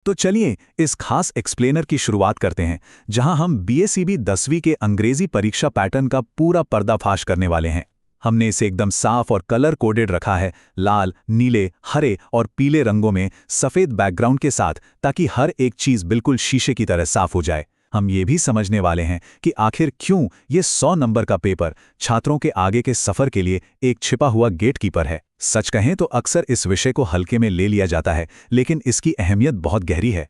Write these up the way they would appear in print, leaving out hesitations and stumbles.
तो चलिए इस खास एक्सप्लेनर की शुरुआत करते हैं, जहां हम बीएसीबी 10वीं के अंग्रेजी परीक्षा पैटर्न का पूरा पर्दाफाश करने वाले हैं। हमने इसे एकदम साफ और कलर कोडेड रखा है, लाल, नीले, हरे और पीले रंगों में सफेद बैकग्राउंड के साथ, ताकि हर एक चीज बिल्कुल शीशे की तरह साफ हो जाए। हम ये भी समझने वाले हैं कि आखिर क्यों ये 100 नंबर का पेपर छात्रों के आगे के सफर के लिए एक छिपा हुआ गेटकीपर है। सच कहें तो अक्सर इस विषय को हल्के में ले लिया जाता है, लेकिन इसकी अहमियत बहुत गहरी है।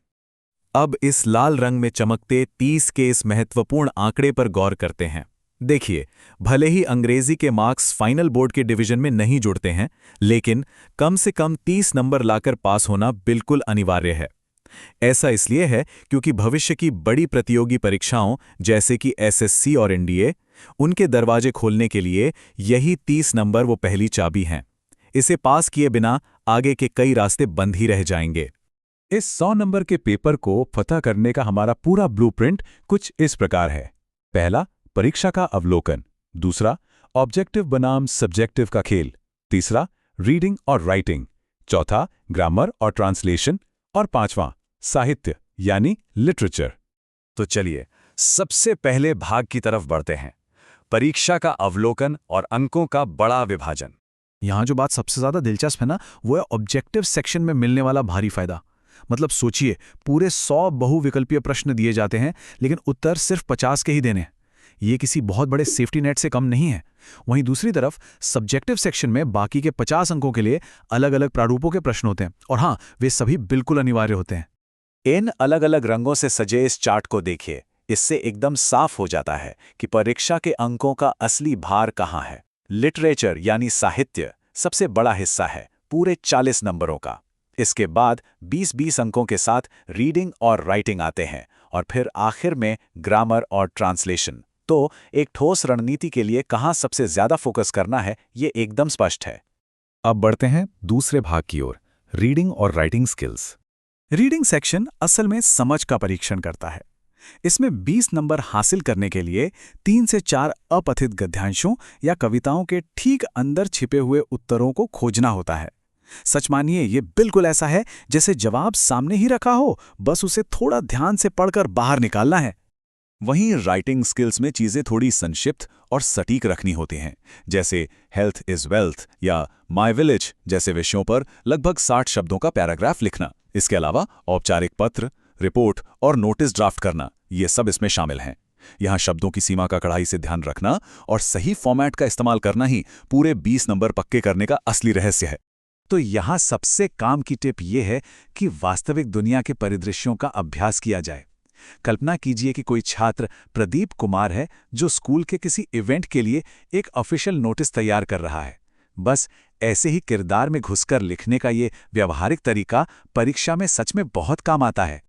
अब इस लाल रंग में चमकते 30 के इस महत्वपूर्ण आंकड़े पर गौर करते हैं। देखिए, भले ही अंग्रेजी के मार्क्स फाइनल बोर्ड के डिवीजन में नहीं जुड़ते हैं, लेकिन कम से कम 30 नंबर लाकर पास होना बिल्कुल अनिवार्य है। ऐसा इसलिए है क्योंकि भविष्य की बड़ी प्रतियोगी परीक्षाओं जैसे कि एसएससी और एनडीए, उनके दरवाजे खोलने के लिए यही 30 नंबर वो पहली चाबी हैं। इसे पास किए बिना आगे के कई रास्ते बंद ही रह जाएंगे। इस 100 नंबर के पेपर को फतह करने का हमारा पूरा ब्लूप्रिंट कुछ इस प्रकार है। पहला, परीक्षा का अवलोकन। दूसरा, ऑब्जेक्टिव बनाम सब्जेक्टिव का खेल। तीसरा, रीडिंग और राइटिंग। चौथा, ग्रामर और ट्रांसलेशन। और पांचवां, साहित्य यानी लिटरेचर। तो चलिए सबसे पहले भाग की तरफ बढ़ते हैं, परीक्षा का अवलोकन और अंकों का बड़ा विभाजन। यहाँ जो बात सबसे ज्यादा दिलचस्प है ना, वो है ऑब्जेक्टिव सेक्शन में मिलने वाला भारी फायदा। मतलब सोचिए, पूरे 100 बहुविकल्पीय प्रश्न दिए जाते हैं, लेकिन उत्तर सिर्फ 50 के ही देने हैं। ये किसी बहुत बड़े सेफ्टी नेट से कम नहीं है। वहीं दूसरी तरफ सब्जेक्टिव सेक्शन में बाकी के 50 अंकों के लिए अलग अलग प्रारूपों के प्रश्न होते हैं, और हाँ, वे सभी बिल्कुल अनिवार्य होते हैं। इन अलग अलग रंगों से सजे इस चार्ट को देखिए। इससे एकदम साफ हो जाता है कि परीक्षा के अंकों का असली भार कहाँ है। लिटरेचर यानी साहित्य सबसे बड़ा हिस्सा है, पूरे 40 नंबरों का। इसके बाद 20-20 अंकों के साथ रीडिंग और राइटिंग आते हैं, और फिर आखिर में ग्रामर और ट्रांसलेशन। तो एक ठोस रणनीति के लिए कहाँ सबसे ज्यादा फोकस करना है, ये एकदम स्पष्ट है। अब बढ़ते हैं दूसरे भाग की ओर, रीडिंग और राइटिंग स्किल्स। रीडिंग सेक्शन असल में समझ का परीक्षण करता है। इसमें 20 नंबर हासिल करने के लिए 3 से 4 अपठित गद्यांशों या कविताओं के ठीक अंदर छिपे हुए उत्तरों को खोजना होता है। सच मानिए, ये बिल्कुल ऐसा है जैसे जवाब सामने ही रखा हो, बस उसे थोड़ा ध्यान से पढ़कर बाहर निकालना है। वहीं राइटिंग स्किल्स में चीजें थोड़ी संक्षिप्त और सटीक रखनी होती हैं, जैसे हेल्थ इज वेल्थ या माय विलेज जैसे विषयों पर लगभग 60 शब्दों का पैराग्राफ लिखना। इसके अलावा औपचारिक पत्र, रिपोर्ट और नोटिस ड्राफ्ट करना, ये सब इसमें शामिल हैं। यहाँ शब्दों की सीमा का कड़ाई से ध्यान रखना और सही फॉर्मेट का इस्तेमाल करना ही पूरे 20 नंबर पक्के करने का असली रहस्य है। तो यहाँ सबसे काम की टिप ये है कि वास्तविक दुनिया के परिदृश्यों का अभ्यास किया जाए। कल्पना कीजिए कि कोई छात्र प्रदीप कुमार है जो स्कूल के किसी इवेंट के लिए एक ऑफिशियल नोटिस तैयार कर रहा है। बस ऐसे ही किरदार में घुसकर लिखने का ये व्यवहारिक तरीका परीक्षा में सच में बहुत काम आता है।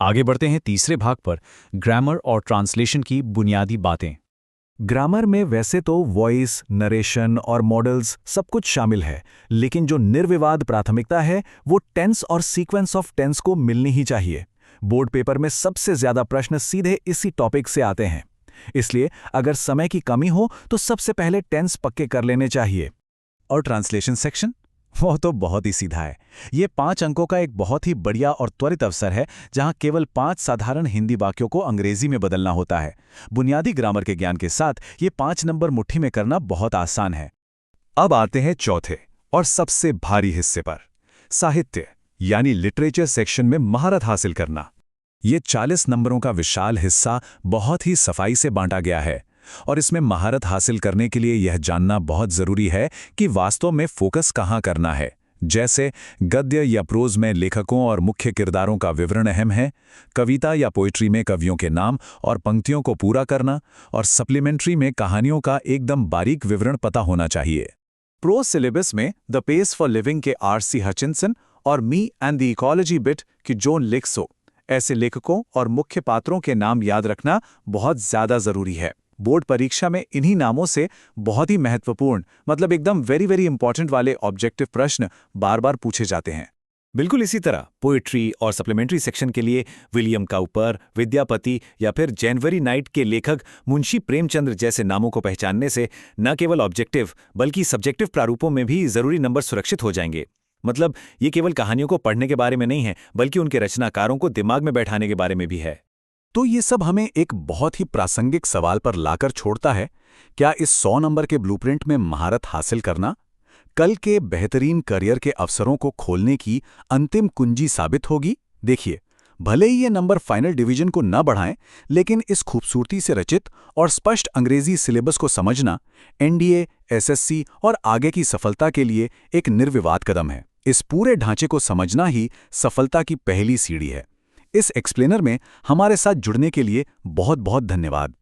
आगे बढ़ते हैं तीसरे भाग पर, ग्रामर और ट्रांसलेशन की बुनियादी बातें। ग्रामर में वैसे तो वॉइस, नरेशन और मॉडल्स सब कुछ शामिल है, लेकिन जो निर्विवाद प्राथमिकता है वो टेंस और सीक्वेंस ऑफ टेंस को मिलनी ही चाहिए। बोर्ड पेपर में सबसे ज्यादा प्रश्न सीधे इसी टॉपिक से आते हैं, इसलिए अगर समय की कमी हो तो सबसे पहले टेंस पक्के कर लेने चाहिए। और ट्रांसलेशन सेक्शन, वो तो बहुत ही सीधा है। ये 5 अंकों का एक बहुत ही बढ़िया और त्वरित अवसर है, जहां केवल 5 साधारण हिंदी वाक्यों को अंग्रेजी में बदलना होता है। बुनियादी ग्रामर के ज्ञान के साथ ये 5 नंबर मुट्ठी में करना बहुत आसान है। अब आते हैं चौथे और सबसे भारी हिस्से पर, साहित्य यानी लिटरेचर सेक्शन में महारत हासिल करना। ये 40 नंबरों का विशाल हिस्सा बहुत ही सफाई से बांटा गया है, और इसमें महारत हासिल करने के लिए यह जानना बहुत जरूरी है कि वास्तव में फोकस कहाँ करना है। जैसे गद्य या प्रोज में लेखकों और मुख्य किरदारों का विवरण अहम है, कविता या पोइट्री में कवियों के नाम और पंक्तियों को पूरा करना, और सप्लीमेंट्री में कहानियों का एकदम बारीक विवरण पता होना चाहिए। प्रोज सिलेबस में द पेस फॉर लिविंग के आर.सी. हचिंसन और me and the ecology bit की जॉन लिक्सो, ऐसे लेखकों और मुख्य पात्रों के नाम याद रखना बहुत ज्यादा जरूरी है। बोर्ड परीक्षा में इन्हीं नामों से बहुत ही महत्वपूर्ण, मतलब एकदम वेरी वेरी इंपॉर्टेंट वाले ऑब्जेक्टिव प्रश्न बार बार पूछे जाते हैं। बिल्कुल इसी तरह पोएट्री और सप्लीमेंट्री सेक्शन के लिए विलियम काउपर, विद्यापति या फिर जनवरी नाइट के लेखक मुंशी प्रेमचंद्र जैसे नामों को पहचानने से न केवल ऑब्जेक्टिव बल्कि सब्जेक्टिव प्रारूपों में भी जरूरी नंबर सुरक्षित हो जाएंगे। मतलब ये केवल कहानियों को पढ़ने के बारे में नहीं है, बल्कि उनके रचनाकारों को दिमाग में बैठाने के बारे में भी है। तो ये सब हमें एक बहुत ही प्रासंगिक सवाल पर लाकर छोड़ता है, क्या इस 100 नंबर के ब्लूप्रिंट में महारत हासिल करना कल के बेहतरीन करियर के अवसरों को खोलने की अंतिम कुंजी साबित होगी? देखिए, भले ही ये नंबर फाइनल डिवीजन को न बढ़ाएं, लेकिन इस खूबसूरती से रचित और स्पष्ट अंग्रेजी सिलेबस को समझना एनडीए, एसएससी और आगे की सफलता के लिए एक निर्विवाद कदम है। इस पूरे ढांचे को समझना ही सफलता की पहली सीढ़ी है। इस एक्सप्लेनर में हमारे साथ जुड़ने के लिए बहुत बहुत धन्यवाद।